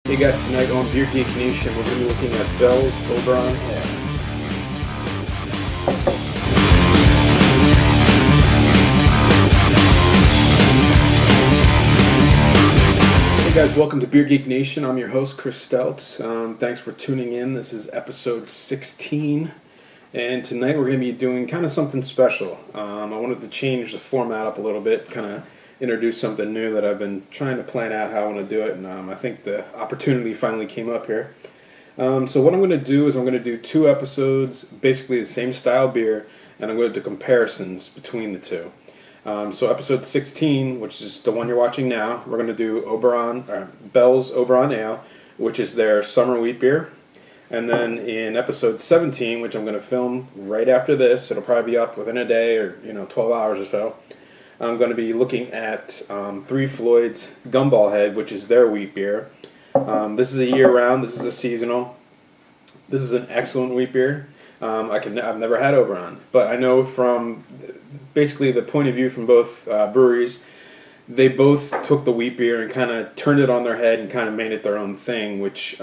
Hey guys, tonight on Beer Geek Nation, we're going to be looking at Bell's Oberon Ale. Hey guys, welcome to Beer Geek Nation. I'm your host, Chris Steltz. Thanks for tuning in. This is episode 16, and tonight we're going to be doing kind of something special. I wanted to change the format up a little bit, kind of introduce something new that I've been trying to plan out how I want to do it, and I think the opportunity finally came up here. So what I'm going to do is I'm going to do two episodes, basically the same style beer, and I'm going to do comparisons between the two. So episode 16, which is the one you're watching now, we're going to do Bell's Oberon Ale, which is their summer wheat beer. And then in episode 17, which I'm going to film right after this, it'll probably be up within a day or 12 hours or so. I'm going to be looking at Three Floyd's Gumball Head, which is their wheat beer. This is a year-round. This is a seasonal. This is an excellent wheat beer. I've never had Oberon, but I know from basically the point of view from both breweries, they both took the wheat beer and kind of turned it on their head and kind of made it their own thing, which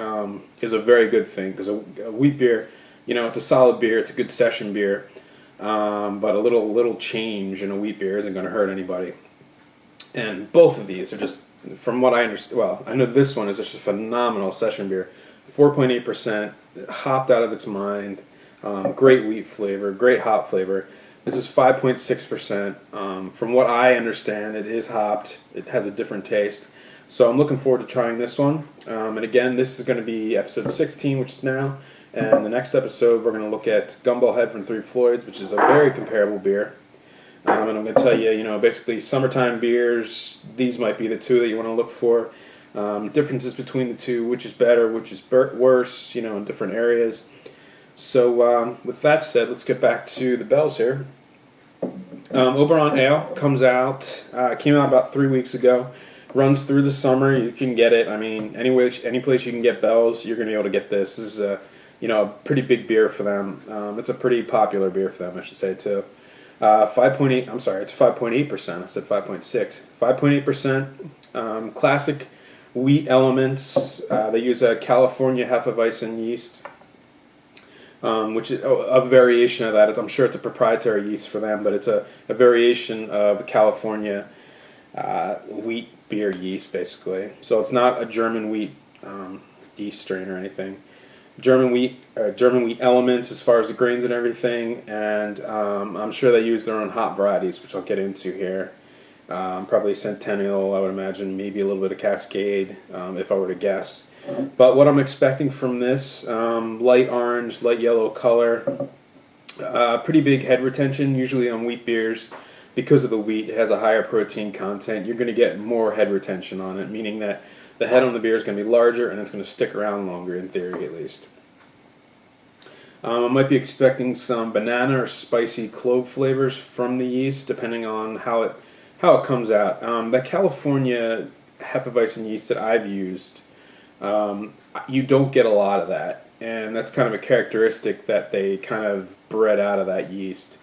is a very good thing because a wheat beer, it's a solid beer. It's a good session beer. But a little change in a wheat beer isn't going to hurt anybody. And both of these are just, from what I understand, well, I know this one is just a phenomenal session beer. 4.8%, hopped out of its mind, great wheat flavor, great hop flavor. This is 5.6%. From what I understand, it is hopped. It has a different taste. So I'm looking forward to trying this one. And again, this is going to be episode 16, which is now. And the next episode, we're going to look at Gumball Head from Three Floyd's, which is a very comparable beer. And I'm going to tell you, basically summertime beers, these might be the two that you want to look for. Differences between the two, which is better, which is worse, in different areas. So with that said, let's get back to the bells here. Oberon Ale came out about 3 weeks ago. Runs through the summer. You can get it. I mean, any place you can get bells, you're going to be able to get this. This is a pretty big beer for them. It's a pretty popular beer for them, I should say, too. 5.8, I'm sorry, it's 5.8%. I said 5.6. 5.8%. Classic wheat elements. They use a California Hefeweizen yeast, which is a variation of that. I'm sure it's a proprietary yeast for them, but it's a variation of California wheat beer yeast, basically. So it's not a German wheat yeast strain or anything. German wheat elements as far as the grains and everything, and I'm sure they use their own hop varieties, which I'll get into here. Probably Centennial, I would imagine, maybe a little bit of Cascade, if I were to guess. But what I'm expecting from this, light orange, light yellow color, pretty big head retention, usually on wheat beers. Because of the wheat, it has a higher protein content. You're going to get more head retention on it, meaning that the head on the beer is going to be larger and it's going to stick around longer, in theory at least. I might be expecting some banana or spicy clove flavors from the yeast, depending on how it comes out. The California Hefeweizen yeast that I've used, you don't get a lot of that, and that's kind of a characteristic that they kind of bred out of that yeast.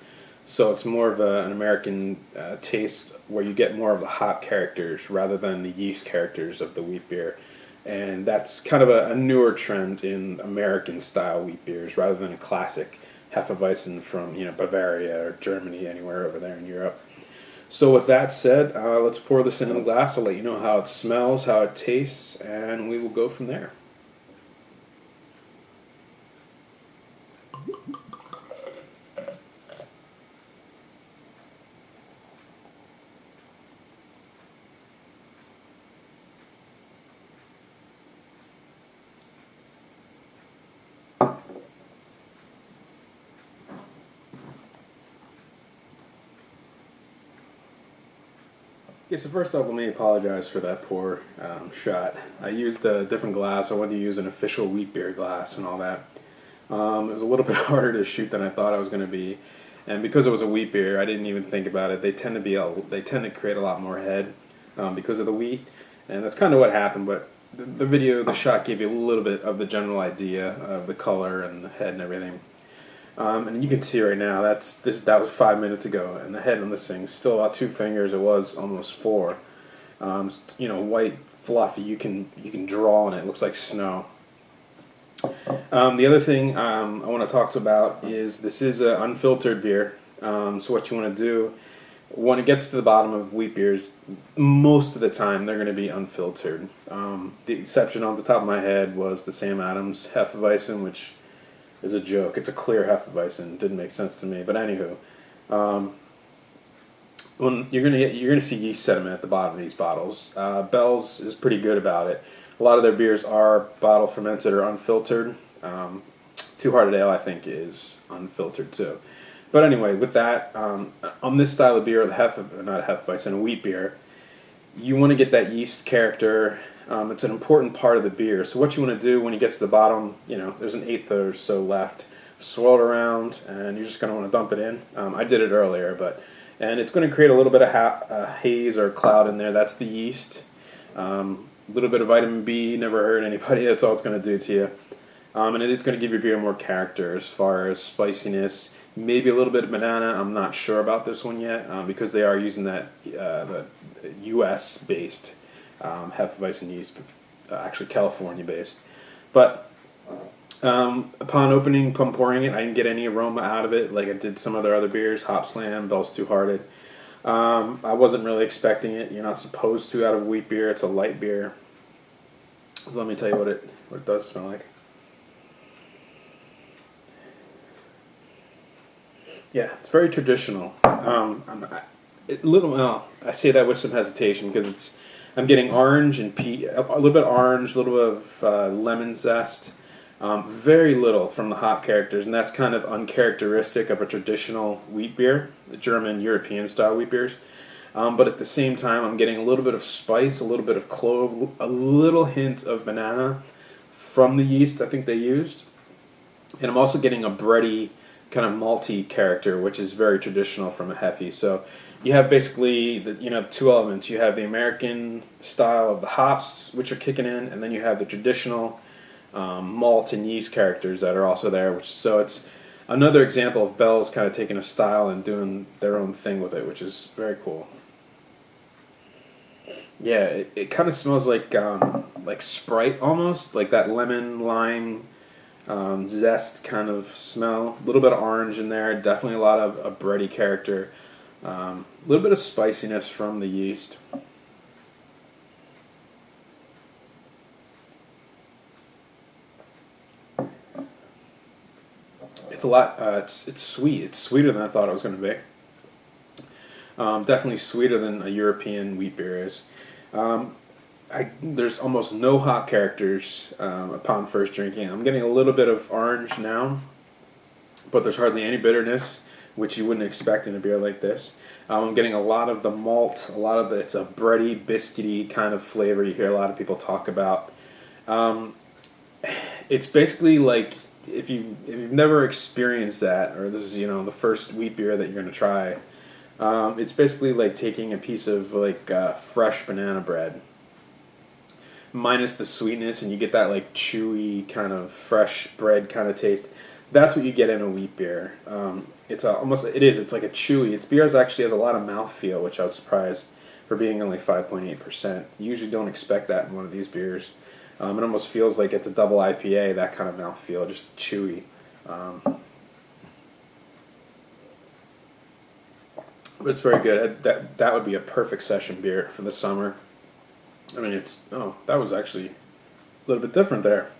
So it's more of an American taste where you get more of the hop characters rather than the yeast characters of the wheat beer. And that's kind of a newer trend in American-style wheat beers rather than a classic Hefeweizen from Bavaria or Germany, anywhere over there in Europe. So with that said, let's pour this into the glass. I'll let you know how it smells, how it tastes, and we will go from there. Yeah, so first off, let me apologize for that poor shot. I used a different glass. I wanted to use an official wheat beer glass and all that. It was a little bit harder to shoot than I thought it was going to be, and because it was a wheat beer, I didn't even think about it. They tend to create a lot more head because of the wheat, and that's kind of what happened. But the shot gave you a little bit of the general idea of the color and the head and everything. And you can see right now that was 5 minutes ago, and the head on this thing is still about 2 fingers. It was almost 4. White, fluffy. You can draw on it. It looks like snow. The other thing I want to talk about is this is an unfiltered beer. So what you want to do when it gets to the bottom of wheat beers, most of the time they're going to be unfiltered. The exception on the top of my head was the Sam Adams Hefeweizen, which is a joke. It's a clear Hefeweizen. Didn't make sense to me. But anywho, when you're gonna see yeast sediment at the bottom of these bottles. Bell's is pretty good about it. A lot of their beers are bottle fermented or unfiltered. Two Hearted Ale, I think, is unfiltered too. But anyway, with that, on this style of beer, not Hefeweizen, a wheat beer, you want to get that yeast character. It's an important part of the beer. So what you want to do when you get to the bottom, there's an eighth or so left. Swirl it around, and you're just going to want to dump it in. I did it earlier, and it's going to create a little bit of haze or cloud in there. That's the yeast. A little bit of vitamin B, never hurt anybody. That's all it's going to do to you. And it is going to give your beer more character as far as spiciness. Maybe a little bit of banana. I'm not sure about this one yet because they are using that the U.S.-based Hefeweizen yeast, actually California-based. But upon pouring it, I didn't get any aroma out of it like I did some of their other beers, Hop Slam, Bell's Two Hearted. I wasn't really expecting it. You're not supposed to out of wheat beer. It's a light beer. So let me tell you what it does smell like. Yeah, it's very traditional. I say that with some hesitation because I'm getting orange and a little bit orange, a little bit of lemon zest, very little from the hop characters, and that's kind of uncharacteristic of a traditional wheat beer, the German European style wheat beers. But at the same time, I'm getting a little bit of spice, a little bit of clove, a little hint of banana from the yeast I think they used, and I'm also getting a bready, kind of malty character, which is very traditional from a Hefe. So you have basically two elements. You have the American style of the hops, which are kicking in, and then you have the traditional malt and yeast characters that are also there. So it's another example of Bell's kind of taking a style and doing their own thing with it, which is very cool. Yeah, it kind of smells like Sprite almost, like that lemon lime. Zest kind of smell, a little bit of orange in there, definitely a lot of a bready character, a little bit of spiciness from the yeast. It's a lot. It's sweet. It's sweeter than I thought it was going to be. Definitely sweeter than a European wheat beer is. There's almost no hop characters upon first drinking. I'm getting a little bit of orange now, but there's hardly any bitterness, which you wouldn't expect in a beer like this. I'm getting a lot of the malt, it's a bready, biscuity kind of flavor you hear a lot of people talk about. It's basically like if you've never experienced that, or this is the first wheat beer that you're going to try, it's basically like taking a piece of fresh banana bread, minus the sweetness, and you get that like chewy kind of fresh bread kind of taste. That's what you get in a wheat beer. It's like a chewy. Its beer actually has a lot of mouthfeel, which I was surprised for being only 5.8%. You usually don't expect that in one of these beers. It almost feels like it's a double IPA, that kind of mouthfeel, just chewy. But it's very good. That would be a perfect session beer for the summer. I mean, that was actually a little bit different there.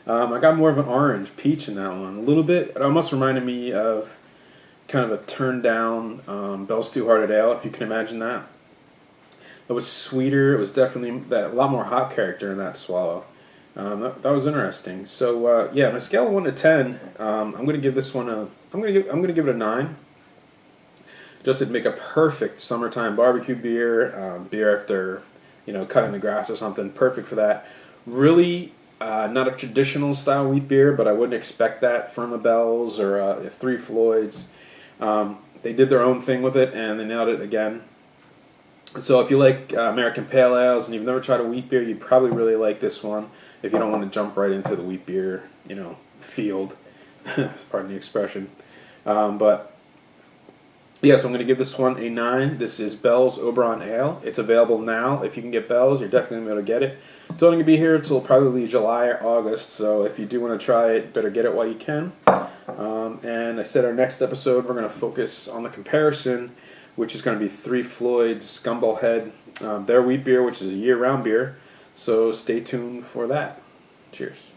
I got more of an orange peach in that one. A little bit. It almost reminded me of kind of a turned down Bell's Two Hearted Ale, if you can imagine that. It was sweeter. It was definitely a lot more hop character in that swallow. That was interesting. So on a scale of 1 to 10, I'm going to give this one I'm going to give it a 9. Just to make a perfect summertime barbecue beer, beer after cutting the grass or something, perfect for that. Really not a traditional style wheat beer, but I wouldn't expect that from a Bell's or a Three Floyds. They did their own thing with it, and they nailed it again. So if you like American Pale Ales and you've never tried a wheat beer, you'd probably really like this one if you don't want to jump right into the wheat beer, field. Pardon the expression. But Yeah, so I'm going to give this one a 9. This is Bell's Oberon Ale. It's available now. If you can get Bell's, you're definitely going to be able to get it. It's only going to be here until probably July or August, so if you do want to try it, better get it while you can. And I said our next episode, we're going to focus on the comparison, which is going to be Three Floyd's Scumball Head, their wheat beer, which is a year-round beer. So stay tuned for that. Cheers.